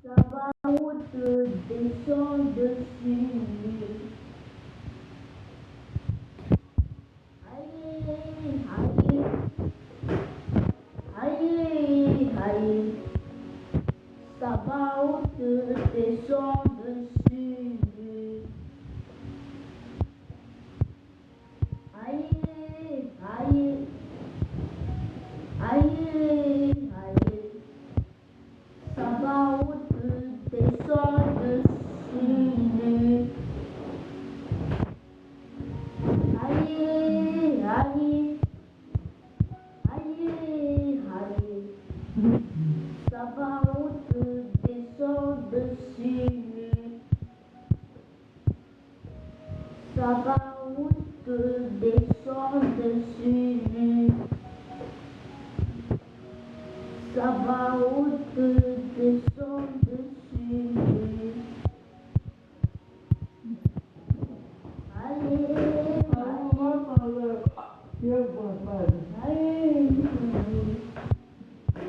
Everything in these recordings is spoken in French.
Sabaoth descend dessus lui. Aïe, aïe, aïe, aïe. Sabaoth descend dessus lui. Aïe, aïe, aïe, aïe. Sabaoth descend dessus lui. Aïe, aïe, aïe, aïe. Sabaoth descend dessus lui. Sabaoth descend dessus lui. Sabaoth descend dessus lui. Allez,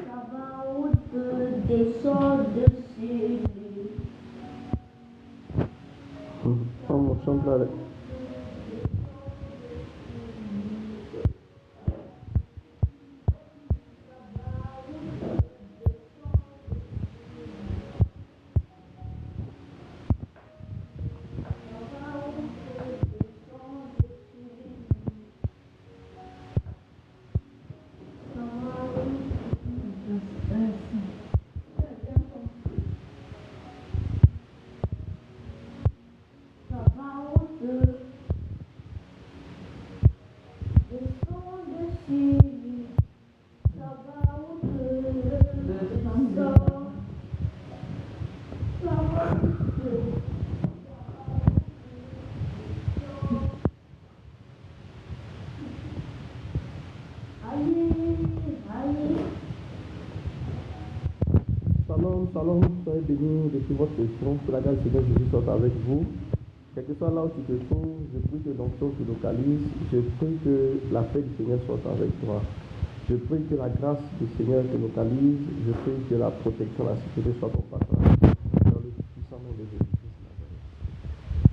Sabaoth descend dessus lui. Vamos, chante-la. Shalom, soyez bénis depuis votre question, que la grâce du Seigneur Jésus soit avec vous. Quel que soit là où tu te trouves, je prie que l'onction te localise, je prie que la paix du Seigneur soit avec toi. Je prie que la grâce du Seigneur te localise, je prie que la protection, la sécurité soit ton partage, dans le puissant nom de Jésus-Christ de Nazareth.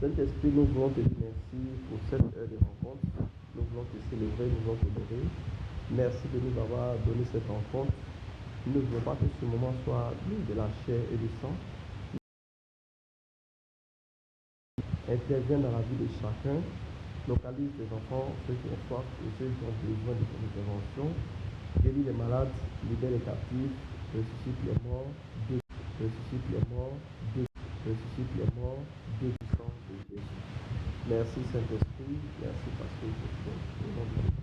Saint-Esprit, nous voulons te dire merci pour cette heure de rencontre, nous voulons te célébrer, nous voulons te bénir. Merci de nous avoir donné cette rencontre. Nous ne voulons pas que ce moment soit de la chair et du sang. Interviens dans la vie de chacun. Localise tes enfants, ceux qui ont soif et ceux qui ont besoin de ton intervention. Guéris les malades, libère les captifs, ressuscite les morts, ressuscite les morts, ressuscite les morts, puissance de Jésus. Merci Saint-Esprit, merci parce que je suis au nom de Jésus.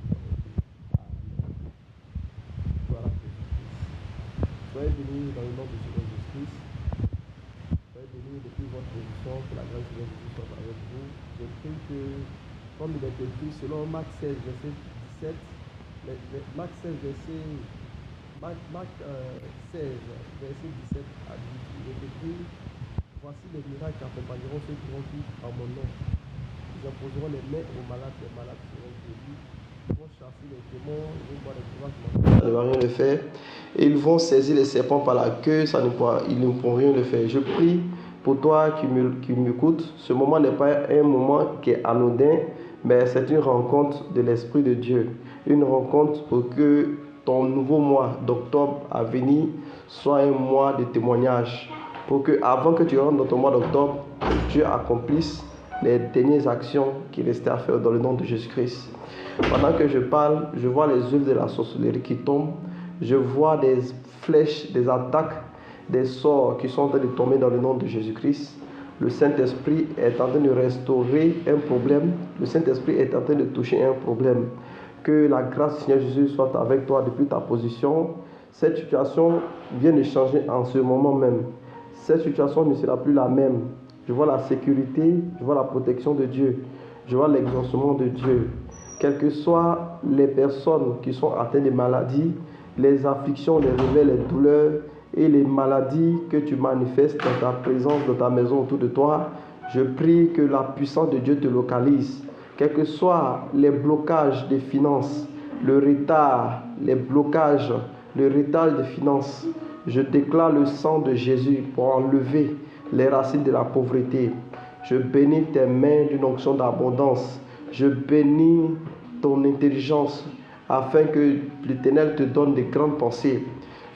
Voilà. Soyez bénis dans le nom de Jésus-Christ. Soyez bénis depuis votre position, que la grâce de Jésus soit avec vous. Je prie que, comme il est écrit selon Marc 16, verset 17, Marc 16, verset 17 à 18, il est écrit: voici les miracles qui accompagneront ceux qui vont vivre en mon nom. Ils imposeront les mains aux malades seront guéris. Ils vont chasser les démons, ils vont boire des breuvages, ça ne va rien le faire. Et ils vont saisir les serpents par la queue, ils ne pourront rien le faire. Je prie pour toi qui m'écoutes. Ce moment n'est pas un moment qui est anodin, mais c'est une rencontre de l'Esprit de Dieu. Une rencontre pour que ton nouveau mois d'octobre à venir soit un mois de témoignage. Pour que, avant que tu rentres dans ton mois d'octobre, Dieu accomplisse les dernières actions qui restaient à faire dans le nom de Jésus-Christ. Pendant que je parle, je vois les œuvres de la sorcellerie qui tombent. Je vois des flèches, des attaques, des sorts qui sont en train de tomber dans le nom de Jésus-Christ. Le Saint-Esprit est en train de restaurer un problème. Le Saint-Esprit est en train de toucher un problème. Que la grâce du Seigneur Jésus soit avec toi depuis ta position. Cette situation vient de changer en ce moment même. Cette situation ne sera plus la même. Je vois la sécurité, je vois la protection de Dieu. Je vois l'exaucement de Dieu. Quelles que soient les personnes qui sont atteintes de maladies, les afflictions, les revers, les douleurs et les maladies que tu manifestes dans ta présence, dans ta maison, autour de toi, je prie que la puissance de Dieu te localise. Quels que soient les blocages des finances, le retard, les blocages, le retard des finances, Je déclare le sang de Jésus pour enlever les racines de la pauvreté. Je bénis tes mains d'une onction d'abondance. Je bénis ton intelligence afin que l'Éternel te donne de grandes pensées.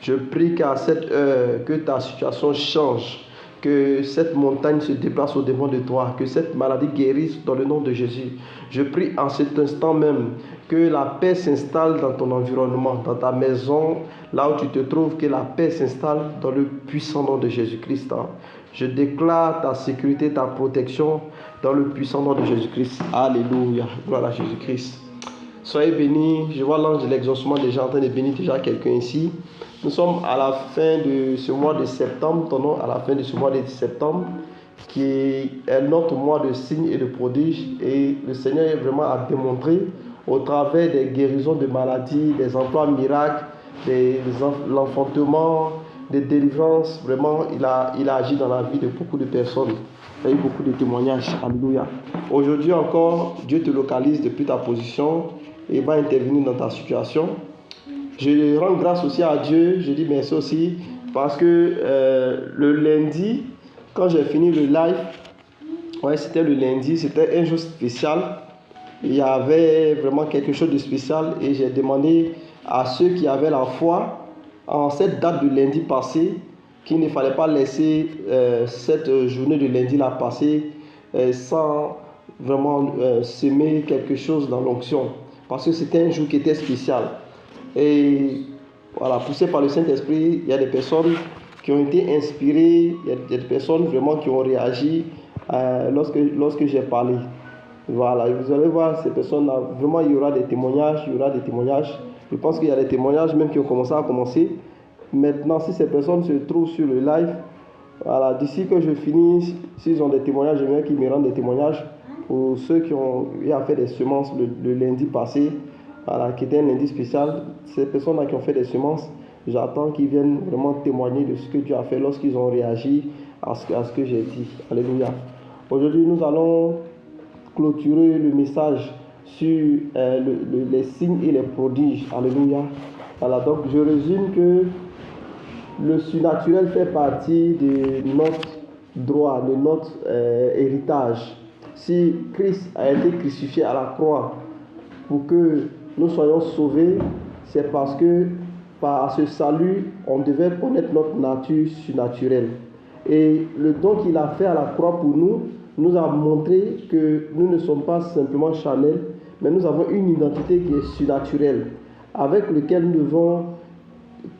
Je prie qu'à cette heure, que ta situation change, que cette montagne se déplace au-devant de toi, que cette maladie guérisse dans le nom de Jésus. Je prie en cet instant même que la paix s'installe dans ton environnement, dans ta maison, là où tu te trouves, que la paix s'installe dans le puissant nom de Jésus-Christ. Je déclare ta sécurité, ta protection dans le puissant nom de Jésus-Christ. Alléluia. Gloire à Jésus-Christ. Soyez bénis. Je vois l'ange de l'exaucement déjà en train de bénir déjà quelqu'un ici. Nous sommes à la fin de ce mois de septembre, tournons à la fin de ce mois de septembre, qui est notre mois de signes et de prodiges. Et le Seigneur est vraiment à démontrer au travers des guérisons de maladies, des emplois miracles, l'enfantement, des délivrances. Vraiment, il a agi dans la vie de beaucoup de personnes. Il y a eu beaucoup de témoignages. Alléluia. Aujourd'hui encore, Dieu te localise depuis ta position et va intervenir dans ta situation. Je rends grâce aussi à Dieu, je dis merci aussi, parce que le lundi, quand j'ai fini le live, c'était le lundi, c'était un jour spécial. Il y avait vraiment quelque chose de spécial et j'ai demandé à ceux qui avaient la foi, en cette date de lundi passé, qu'il ne fallait pas laisser cette journée de lundi là passer sans vraiment semer quelque chose dans l'onction. Parce que c'était un jour qui était spécial. Et voilà, poussé par le Saint-Esprit, il y a des personnes qui ont été inspirées, il y a des personnes vraiment qui ont réagi lorsque j'ai parlé. Voilà, et vous allez voir ces personnes-là, vraiment il y aura des témoignages, Je pense qu'il y a des témoignages même qui ont commencé. Maintenant, si ces personnes se trouvent sur le live, voilà, d'ici que je finisse, s'ils ont des témoignages, j'aimerais qu'ils me rendent des témoignages pour ceux qui ont eu à faire des semences le lundi passé. Voilà, qui était un lundi spécial. Ces personnes-là qui ont fait des semences, j'attends qu'ils viennent vraiment témoigner de ce que Dieu a fait lorsqu'ils ont réagi à ce que j'ai dit. Alléluia. Aujourd'hui, nous allons clôturer le message sur les signes et les prodiges. Alléluia. Voilà, donc je résume que le surnaturel fait partie de notre droit, de notre héritage. Si Christ a été crucifié à la croix pour que nous soyons sauvés, c'est parce que par ce salut, on devait connaître notre nature surnaturelle. Et le don qu'il a fait à la croix pour nous a montré que nous ne sommes pas simplement charnels, mais nous avons une identité qui est surnaturelle, avec laquelle nous devons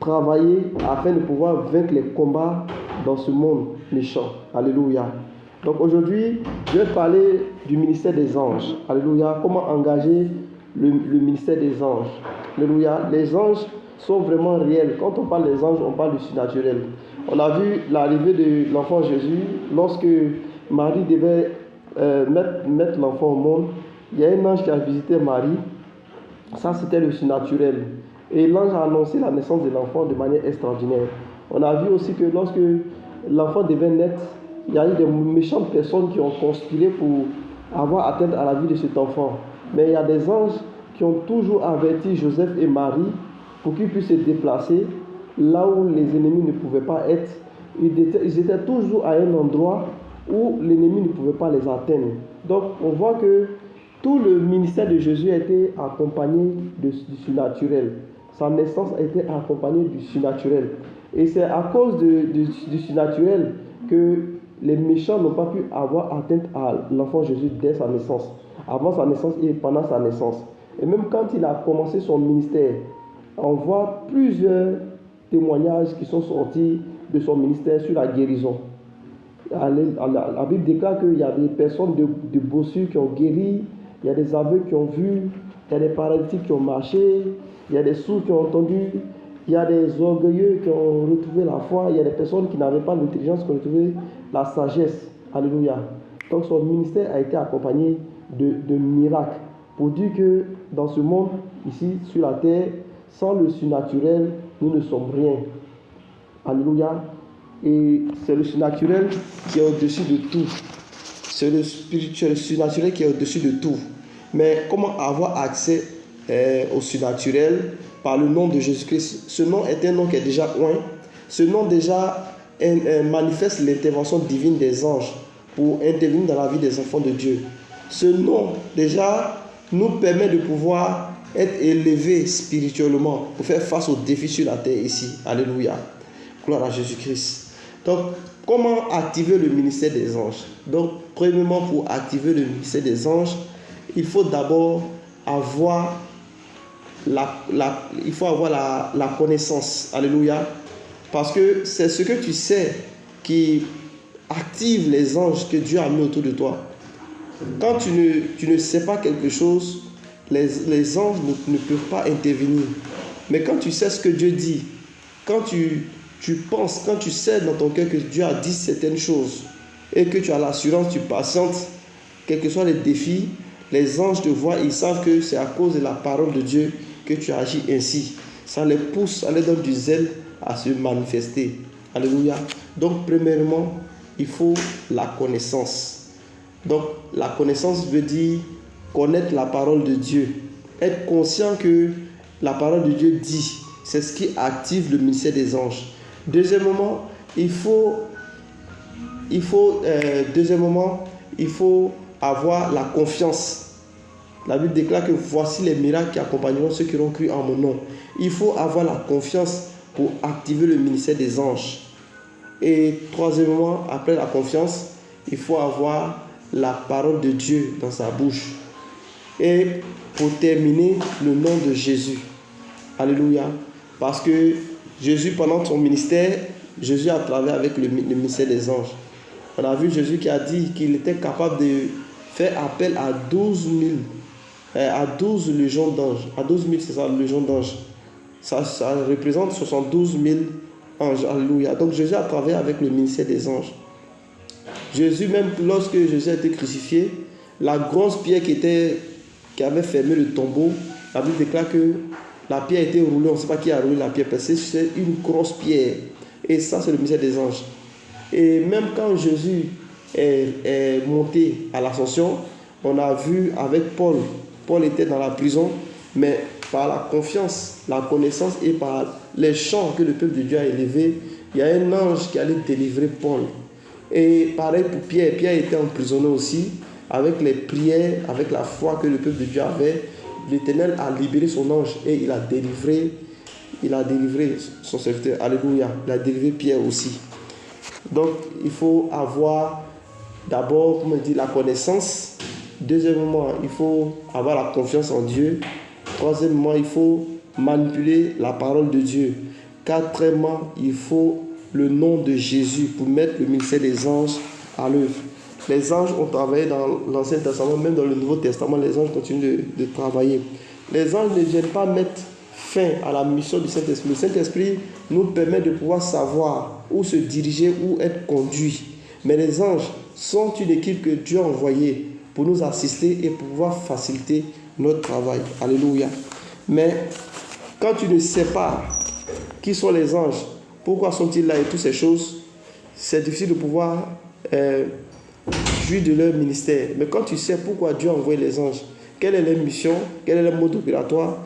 travailler afin de pouvoir vaincre les combats dans ce monde méchant. Alléluia. Donc aujourd'hui, je vais parler du ministère des anges. Alléluia. Comment engager le ministère des anges. Alléluia. Les anges sont vraiment réels. Quand on parle des anges, on parle du surnaturel. On a vu l'arrivée de l'enfant Jésus. Lorsque Marie devait mettre l'enfant au monde, il y a un ange qui a visité Marie. Ça, c'était le surnaturel. Et l'ange a annoncé la naissance de l'enfant de manière extraordinaire. On a vu aussi que lorsque l'enfant devait naître, il y a eu des méchantes personnes qui ont conspiré pour avoir atteinte à la vie de cet enfant. Mais il y a des anges qui ont toujours averti Joseph et Marie pour qu'ils puissent se déplacer là où les ennemis ne pouvaient pas être. Ils étaient toujours à un endroit où l'ennemi ne pouvait pas les atteindre. Donc on voit que tout le ministère de Jésus a été accompagné du surnaturel. Sa naissance a été accompagnée du surnaturel. Et c'est à cause du surnaturel que les méchants n'ont pas pu avoir atteinte à l'enfant Jésus dès sa naissance, avant sa naissance et pendant sa naissance. Et même quand il a commencé son ministère, on voit plusieurs témoignages qui sont sortis de son ministère sur la guérison. La Bible déclare qu'il y a des personnes de bossus qui ont guéri, il y a des aveugles qui ont vu, il y a des paralytiques qui ont marché, il y a des sourds qui ont entendu, il y a des orgueilleux qui ont retrouvé la foi, il y a des personnes qui n'avaient pas l'intelligence qui ont retrouvé la sagesse. Alléluia. Donc son ministère a été accompagné de miracles pour dire que dans ce monde, ici sur la terre, sans le surnaturel, nous ne sommes rien. Alléluia. Et c'est le surnaturel qui est au-dessus de tout. C'est le spirituel, le surnaturel qui est au-dessus de tout. Mais comment avoir accès au surnaturel? Par le nom de Jésus-Christ. Ce nom est un nom qui est déjà oint. Ce nom déjà manifeste l'intervention divine des anges pour intervenir dans la vie des enfants de Dieu. Ce nom déjà nous permet de pouvoir être élevés spirituellement pour faire face aux défis sur la terre ici. Alléluia. Gloire à Jésus-Christ. Donc, comment activer le ministère des anges? Donc, premièrement, pour activer le ministère des anges, il faut d'abord avoir la connaissance. Alléluia. Parce que c'est ce que tu sais qui active les anges que Dieu a mis autour de toi. Quand tu ne sais pas quelque chose, les anges ne peuvent pas intervenir. Mais quand tu sais ce que Dieu dit, quand tu penses, quand tu sais dans ton cœur que Dieu a dit certaines choses et que tu as l'assurance, tu patientes, quels que soient les défis, les anges te voient, ils savent que c'est à cause de la parole de Dieu que tu agis ainsi. Ça les pousse, ça les donne du zèle à se manifester. Alléluia. Donc, premièrement, il faut la connaissance. Donc, la connaissance veut dire connaître la parole de Dieu. Être conscient que la parole de Dieu dit. C'est ce qui active le ministère des anges. Deuxièmement, il faut avoir la confiance. La Bible déclare que voici les miracles qui accompagneront ceux qui auront cru en mon nom. Il faut avoir la confiance pour activer le ministère des anges. Et troisièmement, après la confiance, il faut avoir la parole de Dieu dans sa bouche. Et pour terminer, le nom de Jésus. Alléluia. Parce que Jésus, pendant son ministère, Jésus a travaillé avec le ministère des anges. On a vu Jésus qui a dit qu'il était capable de faire appel à 12 légions d'anges. À 12 000, c'est ça, légions d'anges. Ça représente 72 000 anges. Alléluia. Donc Jésus a travaillé avec le ministère des anges. Jésus, même lorsque Jésus a été crucifié, la grosse pierre qui avait fermé le tombeau, la Bible déclare que la pierre a été roulée. On ne sait pas qui a roulé la pierre, parce que c'est une grosse pierre. Et ça, c'est le ministère des anges. Et même quand Jésus est monté à l'ascension, on a vu avec Paul. Paul était dans la prison, mais par la confiance, la connaissance et par les chants que le peuple de Dieu a élevés, il y a un ange qui allait délivrer Paul. Et pareil pour Pierre. Pierre était emprisonné aussi. Avec les prières, avec la foi que le peuple de Dieu avait, l'Éternel a libéré son ange et il a délivré son serviteur. Alléluia. Il a délivré Pierre aussi. Donc, il faut avoir d'abord, comme on dit, la connaissance. Deuxièmement, il faut avoir la confiance en Dieu. Troisièmement, il faut manipuler la parole de Dieu. Quatrièmement, il faut le nom de Jésus pour mettre le ministère des anges à l'œuvre. Les anges ont travaillé dans l'Ancien Testament, même dans le Nouveau Testament, les anges continuent de travailler. Les anges ne viennent pas mettre fin à la mission du Saint-Esprit. Le Saint-Esprit nous permet de pouvoir savoir où se diriger, où être conduit. Mais les anges sont une équipe que Dieu a envoyée pour nous assister et pour pouvoir faciliter notre travail. Alléluia. Mais quand tu ne sais pas qui sont les anges, pourquoi sont-ils là et toutes ces choses, c'est difficile de pouvoir jouir de leur ministère. Mais quand tu sais pourquoi Dieu a envoyé les anges, quelle est leur mission, quel est leur mode opératoire,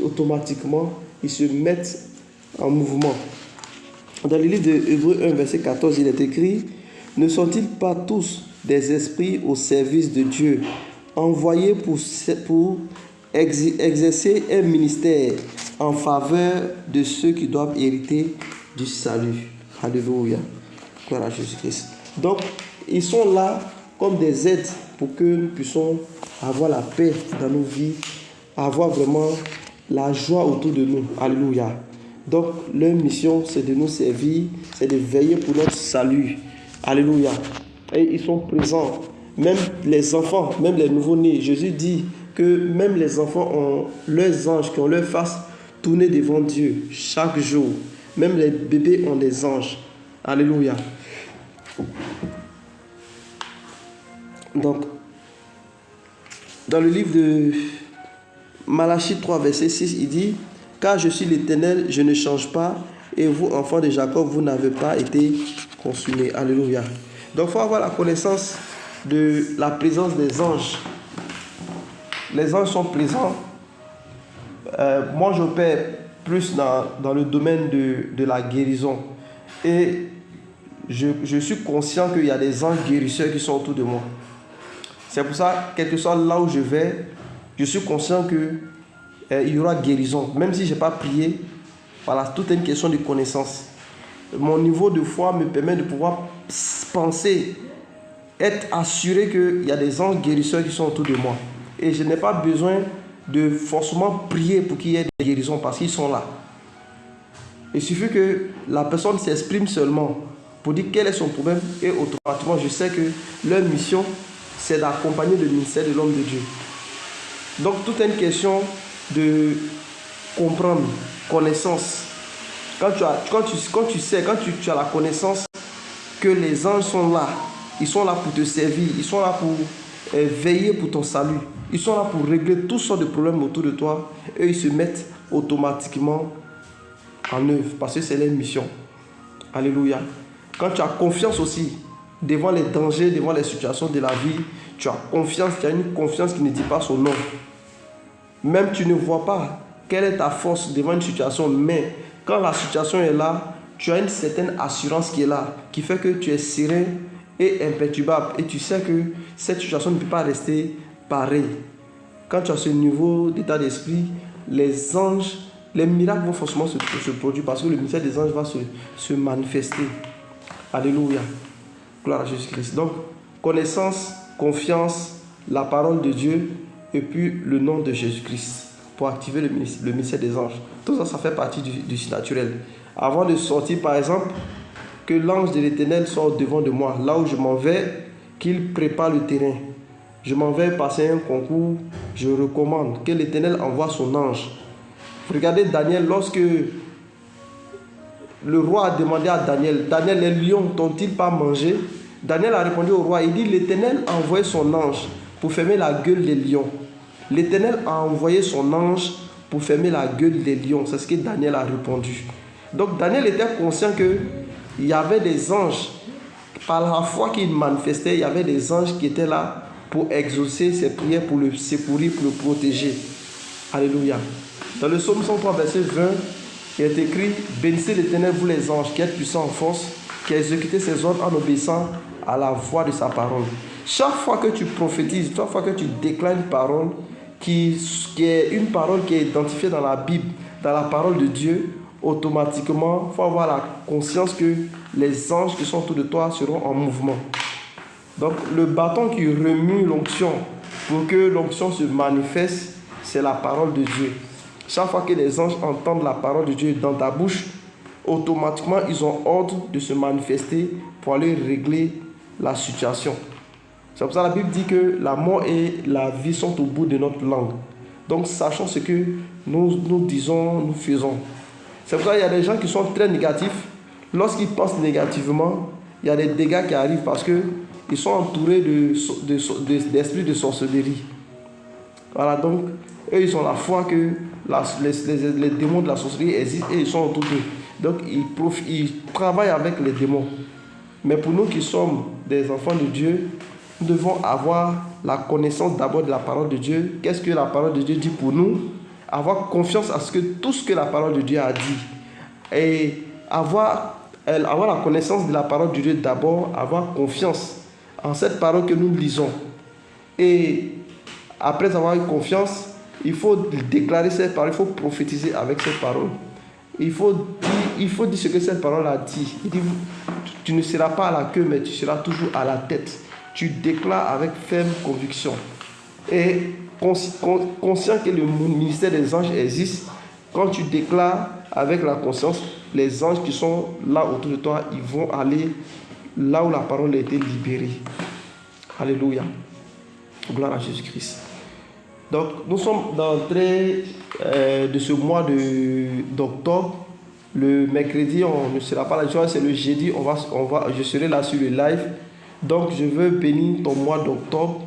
automatiquement, ils se mettent en mouvement. Dans le livre de Hébreux 1, verset 14, il est écrit: ne sont-ils pas tous des esprits au service de Dieu, envoyés pour exercer un ministère en faveur de ceux qui doivent hériter du salut. Alléluia. Gloire à Jésus-Christ. Donc, ils sont là comme des aides pour que nous puissions avoir la paix dans nos vies, avoir vraiment la joie autour de nous. Alléluia. Donc, leur mission, c'est de nous servir, c'est de veiller pour notre salut. Alléluia. Et ils sont présents. Même les enfants, même les nouveau-nés. Jésus dit que même les enfants ont leurs anges qui ont leur face tournée devant Dieu chaque jour. Même les bébés ont des anges. Alléluia. Donc, dans le livre de Malachie 3, verset 6, il dit: car je suis l'Éternel, je ne change pas, et vous, enfants de Jacob, vous n'avez pas été consumés. Alléluia. Donc, il faut avoir la connaissance de la présence des anges. Les anges sont présents. Moi, j'opère plus dans le domaine de la guérison. Et je suis conscient qu'il y a des anges guérisseurs qui sont autour de moi. C'est pour ça, quel que soit là où je vais, je suis conscient que il y aura guérison. Même si je n'ai pas prié, voilà, tout est une question de connaissance. Mon niveau de foi me permet de pouvoir penser, être assuré qu'il y a des anges guérisseurs qui sont autour de moi. Et je n'ai pas besoin de forcément prier pour qu'il y ait des guérisons parce qu'ils sont là. Il suffit que la personne s'exprime seulement pour dire quel est son problème et automatiquement je sais que leur mission c'est d'accompagner le ministère de l'homme de Dieu. Donc tout est une question de comprendre, connaissance. Quand tu as la connaissance que les anges sont là, ils sont là pour te servir, ils sont là pour veiller pour ton salut, ils sont là pour régler toutes sortes de problèmes autour de toi et ils se mettent automatiquement en œuvre parce que c'est leur mission. Alléluia. Quand tu as confiance aussi devant les dangers, devant les situations de la vie, tu as confiance, tu as une confiance qui ne dit pas son nom. Même tu ne vois pas quelle est ta force devant une situation, mais quand la situation est là, tu as une certaine assurance qui est là, qui fait que tu es serein et imperturbable. Et tu sais que cette situation ne peut pas rester pareille. Quand tu as ce niveau d'état d'esprit, les anges, les miracles vont forcément se produire parce que le ministère des anges va se manifester. Alléluia. Gloire à Jésus-Christ. Donc, connaissance, confiance, la parole de Dieu et puis le nom de Jésus-Christ pour activer le ministère des anges. Tout ça, ça fait partie du surnaturel. Avant de sortir, par exemple, que l'ange de l'Éternel sorte devant de moi, là où je m'en vais, qu'il prépare le terrain. Je m'en vais passer un concours, je recommande que l'Éternel envoie son ange. Regardez Daniel, lorsque le roi a demandé à Daniel, Daniel, les lions t'ont-ils pas mangé? Daniel a répondu au roi, il dit, l'Éternel a envoyé son ange pour fermer la gueule des lions. L'Éternel a envoyé son ange pour fermer la gueule des lions. C'est ce que Daniel a répondu. Donc Daniel était conscient qu'il y avait des anges. Par la foi qu'il manifestait, il y avait des anges qui étaient là pour exaucer ses prières, pour le secourir, pour le protéger. Alléluia. Dans le psaume 103, verset 20, il est écrit, bénissez l'Éternel, vous les anges, qui êtes puissants en force, qui exécutez ses ordres en obéissant à la voix de sa parole. Chaque fois que tu prophétises, chaque fois que tu déclares une parole, qui est une parole qui est identifiée dans la Bible, dans la parole de Dieu, automatiquement, il faut avoir la conscience que les anges qui sont autour de toi seront en mouvement. Donc, le bâton qui remue l'onction pour que l'onction se manifeste, c'est la parole de Dieu. Chaque fois que les anges entendent la parole de Dieu dans ta bouche, automatiquement, ils ont ordre de se manifester pour aller régler la situation. C'est pour ça que la Bible dit que la mort et la vie sont au bout de notre langue. Donc, sachons ce que nous disons, nous faisons. C'est pour ça qu'il y a des gens qui sont très négatifs. Lorsqu'ils pensent négativement, il y a des dégâts qui arrivent parce qu'ils sont entourés d'esprits de sorcellerie. Voilà, donc, eux, ils ont la foi que les démons de la sorcellerie existent et ils sont autour d'eux. Donc, ils travaillent avec les démons. Mais pour nous qui sommes des enfants de Dieu, nous devons avoir la connaissance d'abord de la parole de Dieu. Qu'est-ce que la parole de Dieu dit pour nous? Avoir confiance à tout ce que la parole de Dieu a dit. Et avoir la connaissance de la parole de Dieu d'abord, avoir confiance en cette parole que nous lisons. Et après avoir eu confiance, il faut déclarer cette parole, il faut prophétiser avec cette parole. Il faut dire ce que cette parole a dit. Il dit, tu ne seras pas à la queue, mais tu seras toujours à la tête. Tu déclares avec ferme conviction. Et conscient que le ministère des anges existe, quand tu déclares avec la conscience, les anges qui sont là autour de toi, ils vont aller là où la parole a été libérée. Alléluia. Gloire à Jésus-Christ. Donc, nous sommes dans l'entrée de ce mois d'octobre. Le mercredi, on ne sera pas là, c'est le jeudi, je serai là sur le live. Donc, je veux bénir ton mois d'octobre.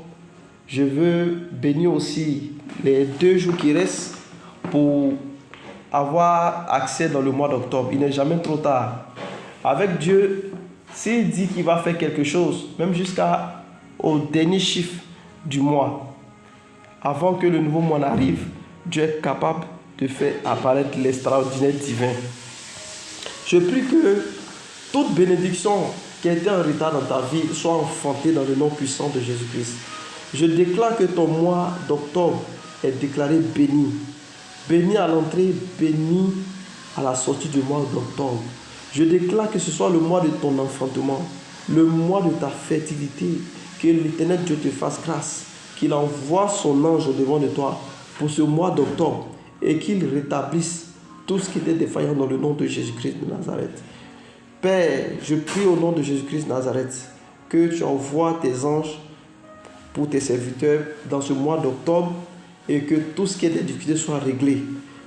Je veux bénir aussi les 2 jours qui restent pour avoir accès dans le mois d'octobre. Il n'est jamais trop tard. Avec Dieu, s'il dit qu'il va faire quelque chose, même jusqu'au dernier chiffre du mois, avant que le nouveau mois n'arrive, Dieu est capable de faire apparaître l'extraordinaire divin. Je prie que toute bénédiction qui a été en retard dans ta vie soit enfantée dans le nom puissant de Jésus-Christ. Je déclare que ton mois d'octobre est déclaré béni. Béni à l'entrée, béni à la sortie du mois d'octobre. Je déclare que ce soit le mois de ton enfantement, le mois de ta fertilité, que l'Éternel Dieu te fasse grâce, qu'il envoie son ange au-devant de toi pour ce mois d'octobre et qu'il rétablisse tout ce qui était défaillant dans le nom de Jésus-Christ de Nazareth. Père, je prie au nom de Jésus-Christ de Nazareth que tu envoies tes anges pour tes serviteurs dans ce mois d'octobre et que tout ce qui est des difficultés soit réglé.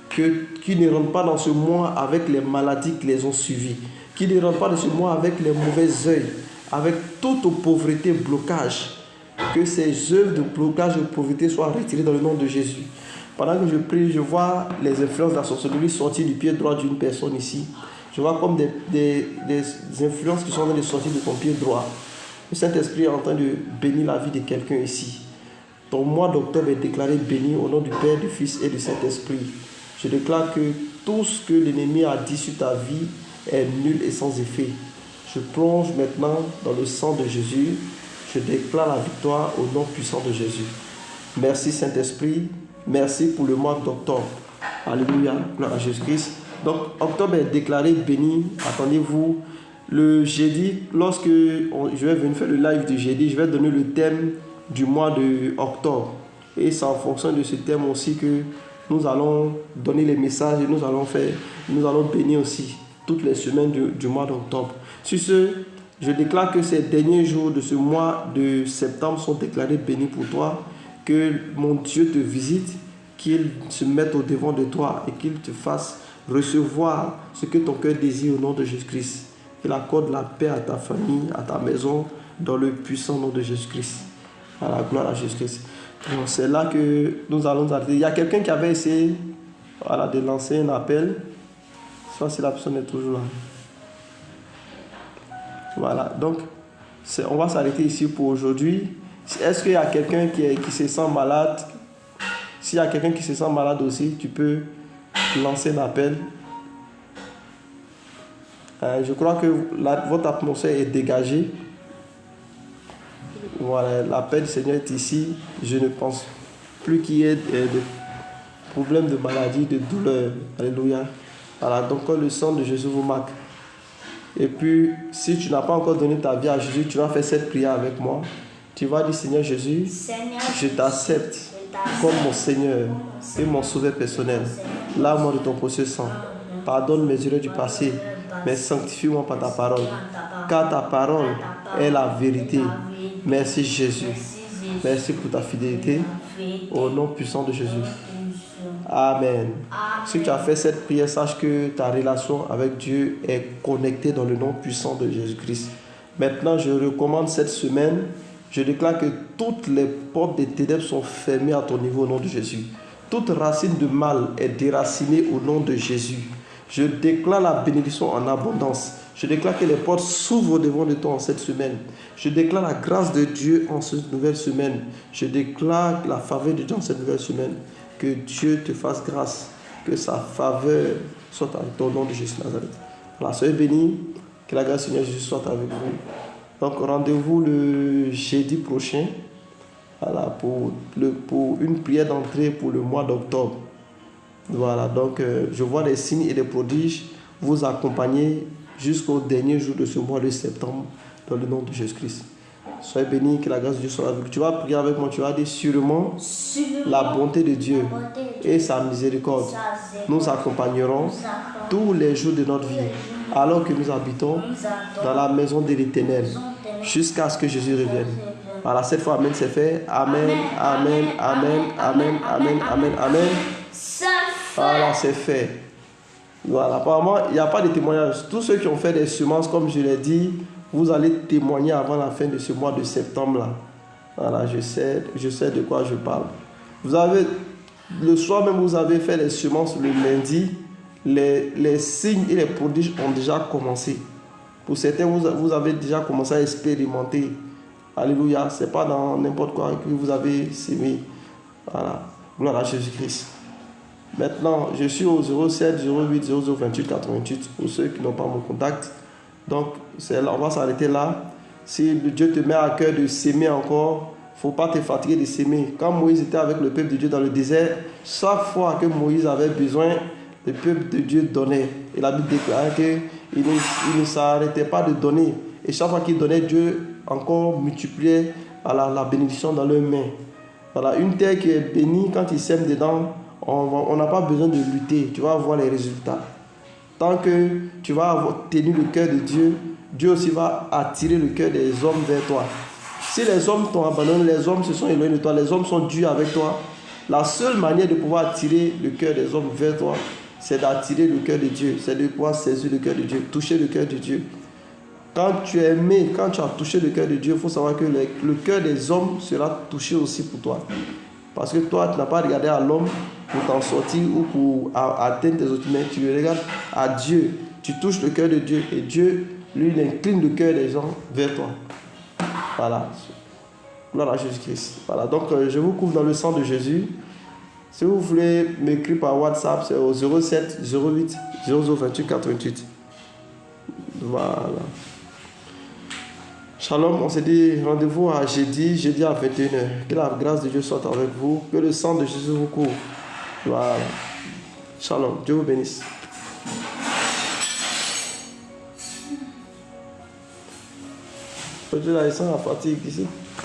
Qu'ils ne rentrent pas dans ce mois avec les maladies qui les ont suivis. Qu'ils ne rentrent pas dans ce mois avec les mauvais œils, avec toute pauvreté, blocage. Que ces œuvres de blocage et de pauvreté soient retirées dans le nom de Jésus. Pendant que je prie, je vois les influences de la sorcellerie sortir du pied droit d'une personne ici. Je vois comme des influences qui sont en train de sortir de ton pied droit. Le Saint-Esprit est en train de bénir la vie de quelqu'un ici. Ton mois d'octobre est déclaré béni au nom du Père, du Fils et du Saint-Esprit. Je déclare que tout ce que l'ennemi a dit sur ta vie est nul et sans effet. Je plonge maintenant dans le sang de Jésus. Je déclare la victoire au nom puissant de Jésus. Merci Saint-Esprit. Merci pour le mois d'octobre. Alléluia. Gloire à Jésus-Christ. Donc, octobre est déclaré béni. Attendez-vous. Le jeudi, lorsque je vais venir faire le live du jeudi, je vais donner le thème du mois d'octobre. Et c'est en fonction de ce thème aussi que nous allons donner les messages et nous allons bénir aussi toutes les semaines du mois d'octobre. Sur ce, je déclare que ces derniers jours de ce mois de septembre sont déclarés bénis pour toi. Que mon Dieu te visite, qu'il se mette au devant de toi et qu'il te fasse recevoir ce que ton cœur désire au nom de Jésus-Christ. Il accorde la paix à ta famille, à ta maison, dans le puissant nom de Jésus-Christ. À la gloire à Jésus-Christ. C'est là que nous allons arrêter. Il y a quelqu'un qui avait essayé de lancer un appel. Soit si la personne est toujours là. Voilà, donc on va s'arrêter ici pour aujourd'hui. Est-ce qu'il y a quelqu'un qui se sent malade? S'il y a quelqu'un qui se sent malade aussi, tu peux lancer un appel. Je crois que votre atmosphère est dégagée. Voilà, la paix du Seigneur est ici. Je ne pense plus qu'il y ait de problèmes de maladie, de douleur. Alléluia. Voilà, donc quand le sang de Jésus vous marque. Et puis, si tu n'as pas encore donné ta vie à Jésus, tu vas faire cette prière avec moi. Tu vas dire, Seigneur Jésus, je t'accepte comme mon Seigneur et mon sauveur personnel. Lave-moi de ton précieux sang. Pardonne mes erreurs du passé, mais sanctifie-moi par ta parole. Car ta parole est la vérité. Merci Jésus. Merci pour ta fidélité. Au nom puissant de Jésus. Amen. Si tu as fait cette prière, sache que ta relation avec Dieu est connectée dans le nom puissant de Jésus-Christ. Maintenant, je recommande cette semaine. Je déclare que toutes les portes des ténèbres sont fermées à ton niveau au nom de Jésus. Toute racine de mal est déracinée au nom de Jésus. Je déclare la bénédiction en abondance. Je déclare que les portes s'ouvrent devant de toi en cette semaine. Je déclare la grâce de Dieu en cette nouvelle semaine. Je déclare la faveur de Dieu en cette nouvelle semaine. Que Dieu te fasse grâce. Que sa faveur soit avec toi au nom de Jésus Nazareth. Voilà, soyez bénis. Que la grâce du Seigneur Jésus soit avec vous. Donc rendez-vous le jeudi prochain, voilà, pour une prière d'entrée pour le mois d'octobre. Voilà, donc je vois des signes et des prodiges vous accompagner jusqu'au dernier jour de ce mois de septembre dans le nom de Jésus-Christ. Soyez bénis, que la grâce de Dieu soit avec vous. Tu vas prier avec moi, tu vas dire sûrement la bonté de Dieu et sa miséricorde nous accompagneront tous les jours de notre vie, alors que nous habitons dans la maison de l'Éternel jusqu'à ce que Jésus revienne. Voilà, cette fois, Amen, c'est fait. Amen, Amen, Amen, Amen, Amen, Amen, Amen. Voilà, c'est fait. Voilà, apparemment, il n'y a pas de témoignage. Tous ceux qui ont fait des semences, comme je l'ai dit, vous allez témoigner avant la fin de ce mois de septembre-là. Voilà, je sais de quoi je parle. Vous avez, le soir même, vous avez fait les semences le lundi. Les signes et les prodiges ont déjà commencé. Pour certains, vous avez déjà commencé à expérimenter. Alléluia. Ce n'est pas dans n'importe quoi que vous avez sémé. Voilà. Gloire à Jésus-Christ. Maintenant, je suis au 07 08 00 28 88 pour ceux qui n'ont pas mon contact. Donc, on va s'arrêter là. Si Dieu te met à cœur de s'aimer encore, il ne faut pas te fatiguer de s'aimer. Quand Moïse était avec le peuple de Dieu dans le désert, chaque fois que Moïse avait besoin, le peuple de Dieu donnait. Et la Bible déclare qu'il ne s'arrêtait pas de donner. Et chaque fois qu'il donnait, Dieu encore multipliait la bénédiction dans leurs mains. Voilà, une terre qui est bénie, quand ils sèment dedans, on n'a pas besoin de lutter. Tu vas voir les résultats. Tant que tu vas avoir tenu le cœur de Dieu, Dieu aussi va attirer le cœur des hommes vers toi. Si les hommes t'ont abandonné, les hommes se sont éloignés de toi, les hommes sont durs avec toi, la seule manière de pouvoir attirer le cœur des hommes vers toi, c'est d'attirer le cœur de Dieu, c'est de pouvoir saisir le cœur de Dieu, toucher le cœur de Dieu. Quand tu es aimé, quand tu as touché le cœur de Dieu, il faut savoir que le cœur des hommes sera touché aussi pour toi. Parce que toi, tu n'as pas regardé à l'homme pour t'en sortir ou pour atteindre tes autres mains. Tu regardes à Dieu. Tu touches le cœur de Dieu et Dieu, lui, il incline le cœur des gens vers toi. Voilà. Gloire à Jésus-Christ. Voilà. Donc, je vous couvre dans le sang de Jésus. Si vous voulez m'écrire par WhatsApp, c'est au 07 08 0028 88. Voilà. Shalom, on s'est dit rendez-vous à jeudi à 21h. Que la grâce de Dieu soit avec vous. Que le sang de Jésus vous couvre. Voilà. Shalom, Dieu vous bénisse. Dieu la fatigue ici.